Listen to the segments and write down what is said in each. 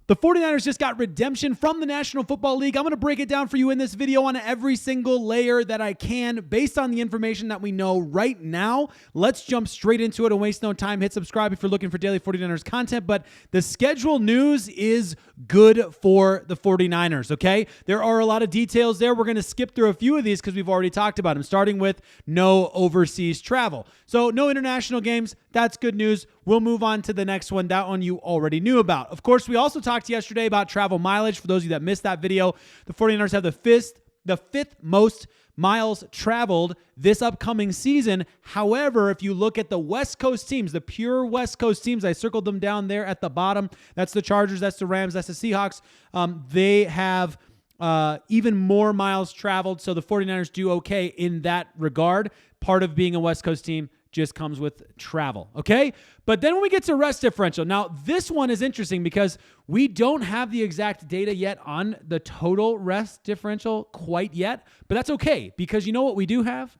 The 49ers just got redemption from the National Football League. I'm going to break it down for you in this video on every single layer that I can based on the information that we know right now. Let's jump straight into it and waste no time. Hit subscribe if you're looking for daily 49ers content. But the schedule news is good for the 49ers, okay? There are a lot of details there. We're going to skip through a few of these because we've already talked about them, starting with no overseas travel. So no international games. That's good news. We'll move on to the next one. That one you already knew about. Of course, we also talked yesterday about travel mileage. For those of you that missed that video, the 49ers have the fifth most miles traveled this upcoming season. However, if you look at the West Coast teams, the pure West Coast teams, I circled them down there at the bottom. That's the Chargers, that's the Rams, that's the Seahawks. They have even more miles traveled, so the 49ers do okay in that regard. Part of being a West Coast team just comes with travel, okay? But then when we get to rest differential, now this one is interesting because we don't have the exact data yet on the total rest differential quite yet, but that's okay because you know what we do have?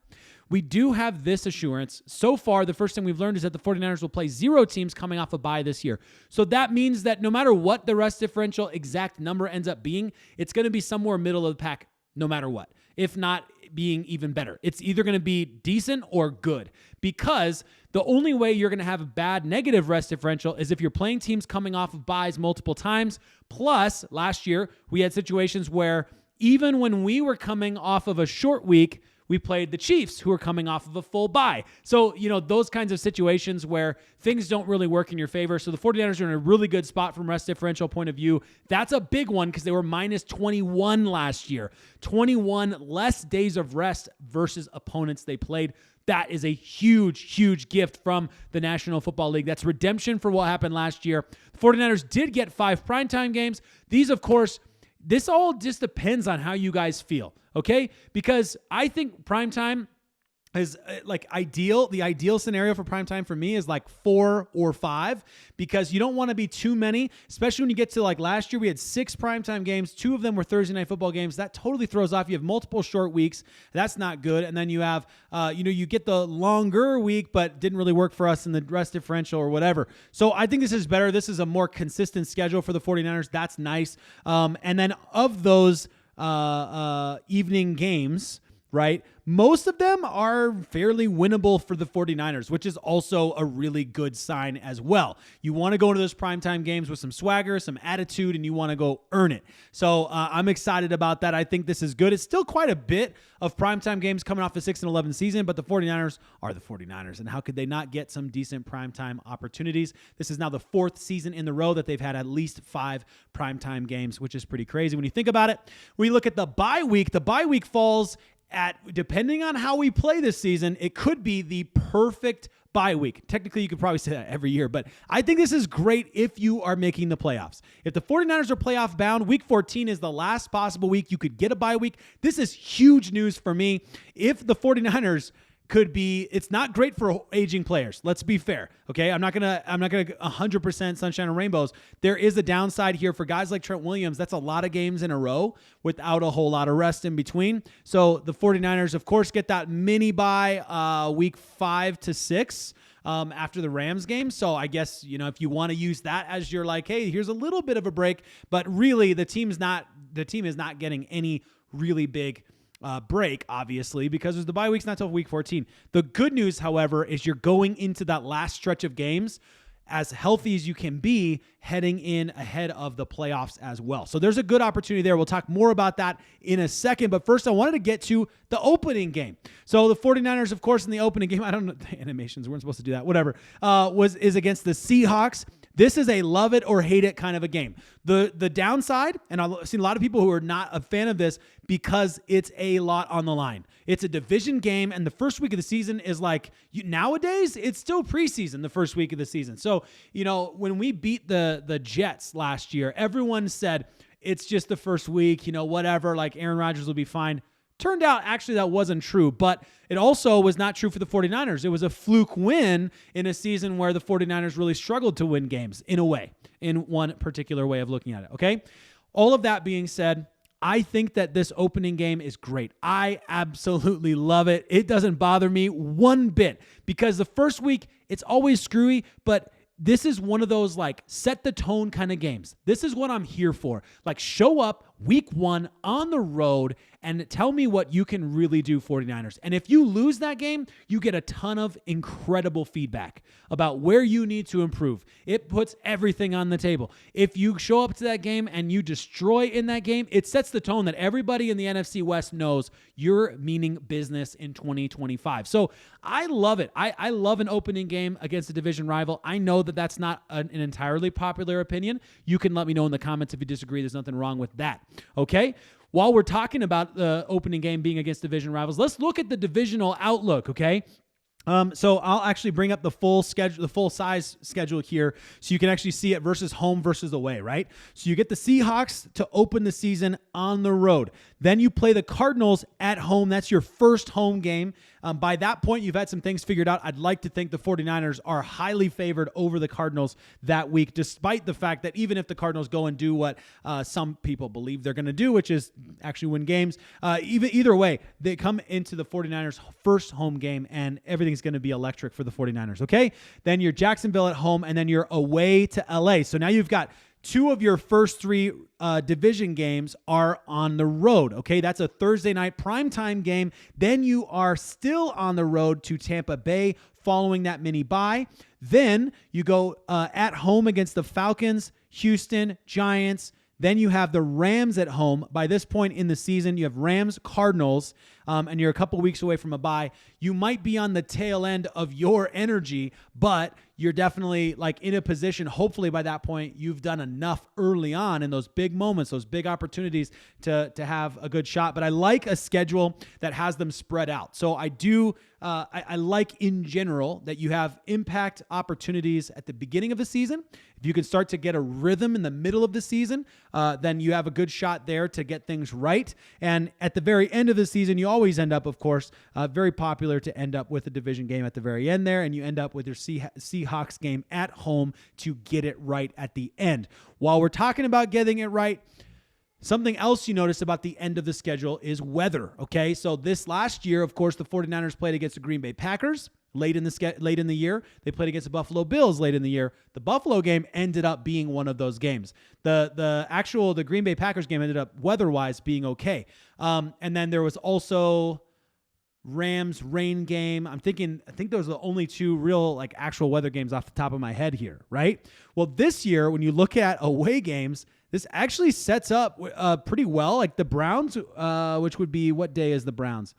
We do have this assurance. So far, the first thing we've learned is that the 49ers will play 0 teams coming off a bye this year. So that means that no matter what the rest differential exact number ends up being, it's going to be somewhere middle of the pack no matter what, if not being even better. It's either going to be decent or good because the only way you're going to have a bad negative rest differential is if you're playing teams coming off of byes multiple times. Plus, last year, we had situations where even when we were coming off of a short week, we played the Chiefs, who are coming off of a full bye. So, those kinds of situations where things don't really work in your favor. So the 49ers are in a really good spot from rest differential point of view. That's a big one because they were minus 21 last year. 21 less days of rest versus opponents they played. That is a huge, huge gift from the National Football League. That's redemption for what happened last year. The 49ers did get 5 primetime games. These, of course, this all just depends on how you guys feel. Okay? Because I think primetime is like ideal. The ideal scenario for primetime for me is like 4 or 5 because you don't want to be too many, especially when you get to like last year, we had 6 primetime games. 2 of them were Thursday night football games. That totally throws off. You have multiple short weeks. That's not good. And then you have, you get the longer week, but didn't really work for us in the rest differential or whatever. So I think this is better. This is a more consistent schedule for the 49ers. That's nice. And then of those evening games, right? Most of them are fairly winnable for the 49ers, which is also a really good sign as well. You want to go into those primetime games with some swagger, some attitude, and you want to go earn it. So I'm excited about that. I think this is good. It's still quite a bit of primetime games coming off a 6-11 season, but the 49ers are the 49ers, and how could they not get some decent primetime opportunities? This is now the 4th season in the row that they've had at least 5 primetime games, which is pretty crazy when you think about it. When you look at the bye week falls at, depending on how we play this season, it could be the perfect bye week. Technically, you could probably say that every year, but I think this is great if you are making the playoffs. If the 49ers are playoff bound, week 14 is the last possible week you could get a bye week. This is huge news for me. If the 49ers it's not great for aging players. Let's be fair. Okay. I'm not going to 100% sunshine and rainbows. There is a downside here for guys like Trent Williams. That's a lot of games in a row without a whole lot of rest in between. So the 49ers, of course, get that mini bye week 5 to 6 after the Rams game. So I guess, if you want to use that as your like, hey, here's a little bit of a break, but really the team is not getting any really big break, obviously, because the bye week's not till week 14. The good news, however, is you're going into that last stretch of games as healthy as you can be heading in ahead of the playoffs as well. So there's a good opportunity there. We'll talk more about that in a second. But first, I wanted to get to the opening game. So the 49ers, of course, in the opening game, I don't know, the animations weren't supposed to do that, whatever, is against the Seahawks. This is a love it or hate it kind of a game. The downside, and I've seen a lot of people who are not a fan of this because it's a lot on the line. It's a division game, and the first week of the season is like, nowadays, it's still preseason, the first week of the season. So, when we beat the Jets last year, everyone said, it's just the first week, whatever, like Aaron Rodgers will be fine. Turned out, actually, that wasn't true, but it also was not true for the 49ers. It was a fluke win in a season where the 49ers really struggled to win games in a way, in one particular way of looking at it, okay? All of that being said, I think that this opening game is great. I absolutely love it. It doesn't bother me one bit because the first week, it's always screwy, but this is one of those like set the tone kind of games. This is what I'm here for. Like show up week 1 on the road and tell me what you can really do, 49ers. And if you lose that game, you get a ton of incredible feedback about where you need to improve. It puts everything on the table. If you show up to that game and you destroy in that game, it sets the tone that everybody in the NFC West knows you're meaning business in 2025. So I love it. I love an opening game against a division rival. I know that that's not an entirely popular opinion. You can let me know in the comments if you disagree. There's nothing wrong with that. Okay? While we're talking about the opening game being against division rivals, let's look at the divisional outlook, okay? So I'll actually bring up the full schedule, the full size schedule here, so you can actually see it versus home versus away, right? So you get the Seahawks to open the season on the road. Then you play the Cardinals at home. That's your first home game. By that point, you've had some things figured out. I'd like to think the 49ers are highly favored over the Cardinals that week, despite the fact that even if the Cardinals go and do what some people believe they're going to do, which is actually win games, either way, they come into the 49ers' first home game, and everything's going to be electric for the 49ers, okay? Then you're Jacksonville at home, and then you're away to LA. So now you've got 2 of your first 3 division games are on the road, okay? That's a Thursday night primetime game. Then you are still on the road to Tampa Bay following that mini bye. Then you go at home against the Falcons, Houston, Giants. Then you have the Rams at home. By this point in the season, you have Rams, Cardinals, and you're a couple weeks away from a bye. You might be on the tail end of your energy, but you're definitely like in a position, hopefully by that point, you've done enough early on in those big moments, those big opportunities to have a good shot. But I like a schedule that has them spread out. So I do, I like in general that you have impact opportunities at the beginning of the season. If you can start to get a rhythm in the middle of the season, then you have a good shot there to get things right. And at the very end of the season, you always end up, of course, very popular to end up with a division game at the very end there, and you end up with your Seahawks game at home to get it right at the end. While we're talking about getting it right, something else you notice about the end of the schedule is weather, okay? So this last year, of course, the 49ers played against the Green Bay Packers late in the year. They played against the Buffalo Bills late in the year. The Buffalo game ended up being one of those games. The Green Bay Packers game ended up weather-wise being okay. And then there was also Rams rain game. I think those are the only 2 real like actual weather games off the top of my head here, right? Well, this year, when you look at away games, this actually sets up pretty well. Like the Browns, which would be, what day is the Browns?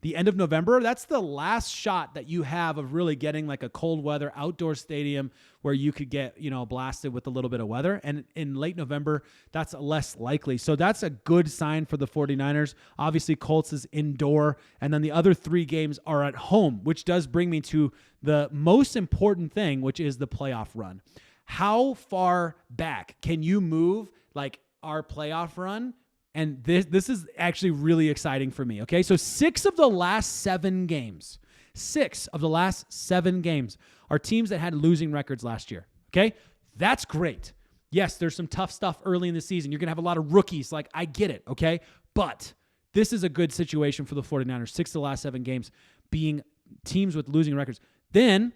The end of November. That's the last shot that you have of really getting like a cold weather outdoor stadium where you could get, blasted with a little bit of weather. And in late November, that's less likely. So that's a good sign for the 49ers. Obviously, Colts is indoor. And then the other 3 games are at home, which does bring me to the most important thing, which is the playoff run. How far back can you move like our playoff run? And this is actually really exciting for me, okay? So 6 of the last 7 games are teams that had losing records last year, okay? That's great. Yes, there's some tough stuff early in the season. You're going to have a lot of rookies. Like, I get it, okay? But this is a good situation for the 49ers. 6 of the last 7 games being teams with losing records. Then,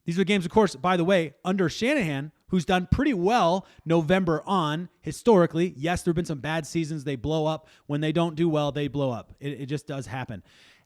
these are games, of course, by the way, under Shanahan, who's done pretty well November on historically. Yes, there have been some bad seasons. They blow up. When they don't do well, they blow up. It just does happen.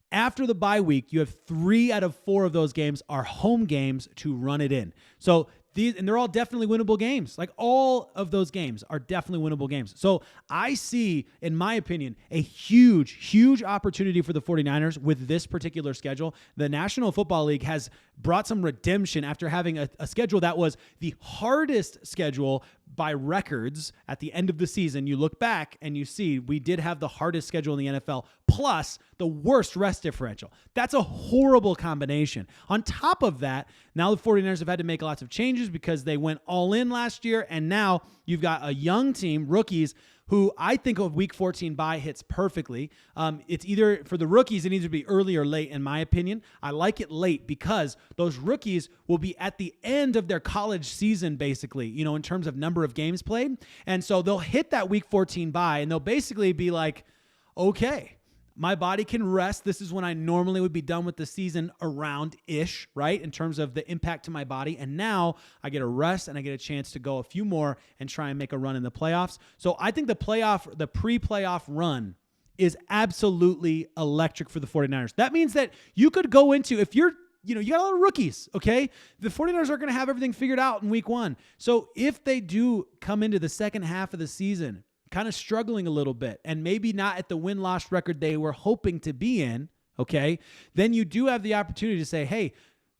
After the bye week, you have 3 out of 4 of those games are home games to run it in. So they're all definitely winnable games. Like all of those games are definitely winnable games. So I see, in my opinion, a huge, huge opportunity for the 49ers with this particular schedule. The National Football League has brought some redemption after having a schedule that was the hardest schedule by records at the end of the season. You look back and you see we did have the hardest schedule in the NFL plus the worst rest differential. That's a horrible combination. On top of that, now the 49ers have had to make lots of changes because they went all in last year, and now you've got a young team, rookies, who I think of week 14 bye hits perfectly. It's either, for the rookies, it needs to be early or late, in my opinion. I like it late because those rookies will be at the end of their college season, basically, in terms of number of games played. And so they'll hit that week 14 bye, and they'll basically be like, okay, my body can rest. This is when I normally would be done with the season around-ish, right, in terms of the impact to my body. And now I get a rest and I get a chance to go a few more and try and make a run in the playoffs. So I think the pre-playoff run is absolutely electric for the 49ers. That means that you could go into, if you're, you got a lot of rookies, okay? The 49ers are going to have everything figured out in week 1. So if they do come into the second half of the season kind of struggling a little bit and maybe not at the win-loss record they were hoping to be in, okay, then you do have the opportunity to say, hey,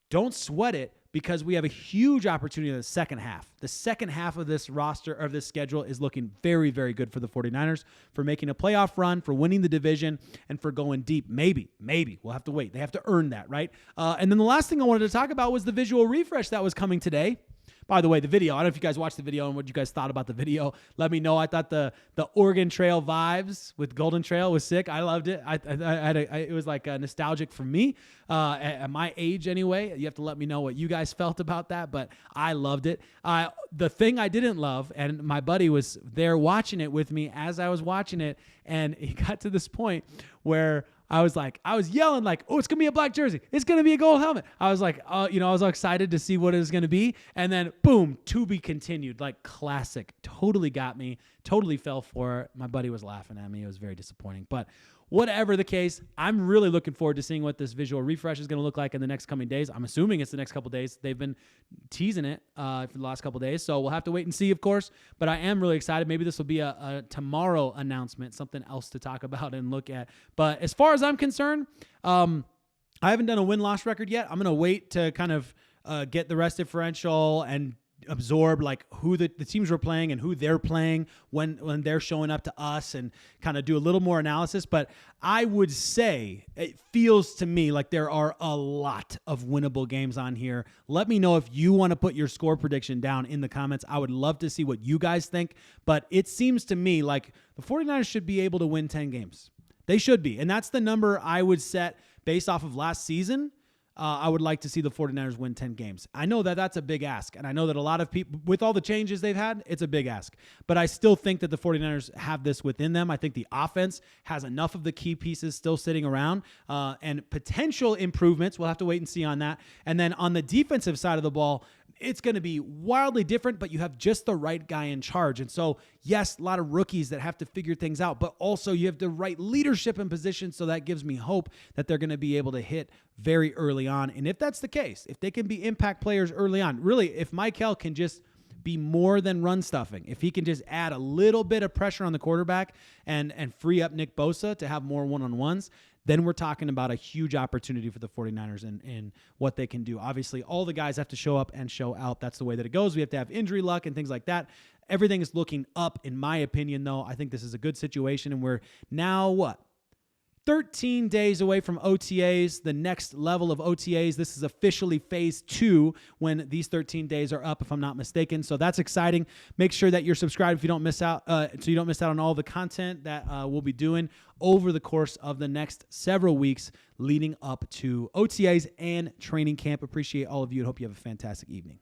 don't sweat it, because we have a huge opportunity in the second half. The second half of this roster, of this schedule, is looking very, very good for the 49ers for making a playoff run, for winning the division, and for going deep. Maybe. We'll have to wait. They have to earn that, right? And then the last thing I wanted to talk about was the visual refresh that was coming today. By the way, the video, I don't know if you guys watched the video and what you guys thought about the video. Let me know. I thought the Oregon Trail vibes with Golden Trail was sick. I loved it. It was like nostalgic for me at my age anyway. You have to let me know what you guys felt about that, but I loved it. The thing I didn't love, and my buddy was there watching it with me as I was watching it, and he got to this point where I was yelling like, oh, it's going to be a black jersey. It's going to be a gold helmet. I was like, I was excited to see what it was going to be. And then boom, to be continued, like classic. Totally got me. Totally fell for it. My buddy was laughing at me. It was very disappointing. But whatever the case, I'm really looking forward to seeing what this visual refresh is going to look like in the next coming days. I'm assuming it's the next couple days. They've been teasing it for the last couple days, so we'll have to wait and see, of course. But I am really excited. Maybe this will be a tomorrow announcement, something else to talk about and look at. But as far as I'm concerned, I haven't done a win-loss record yet. I'm going to wait to kind of get the rest differential and absorb like who the teams we're playing and who they're playing when they're showing up to us, and kind of do a little more analysis. But I would say it feels to me like there are a lot of winnable games on here. Let me know if you want to put your score prediction down in the comments. I would love to see what you guys think, but it seems to me like the 49ers should be able to win 10 games. They should be, and that's the number I would set based off of last season. I would like to see the 49ers win 10 games. I know that that's a big ask, and I know that a lot of people, with all the changes they've had, it's a big ask. But I still think that the 49ers have this within them. I think the offense has enough of the key pieces still sitting around, and potential improvements. We'll have to wait and see on that. And then on the defensive side of the ball, it's going to be wildly different, but you have just the right guy in charge. And so, yes, a lot of rookies that have to figure things out, but also you have the right leadership in position, so that gives me hope that they're going to be able to hit very early on. And if that's the case, if they can be impact players early on, really, if Michael can just be more than run stuffing, if he can just add a little bit of pressure on the quarterback and free up Nick Bosa to have more one-on-ones, then we're talking about a huge opportunity for the 49ers and what they can do. Obviously, all the guys have to show up and show out. That's the way that it goes. We have to have injury luck and things like that. Everything is looking up, in my opinion, though. I think this is a good situation, and we're now, 13 days away from OTAs, the next level of OTAs. This is officially phase 2 when these 13 days are up, if I'm not mistaken. So that's exciting. Make sure that you're subscribed if you don't miss out, so you don't miss out on all the content that we'll be doing over the course of the next several weeks leading up to OTAs and training camp. Appreciate all of you and hope you have a fantastic evening.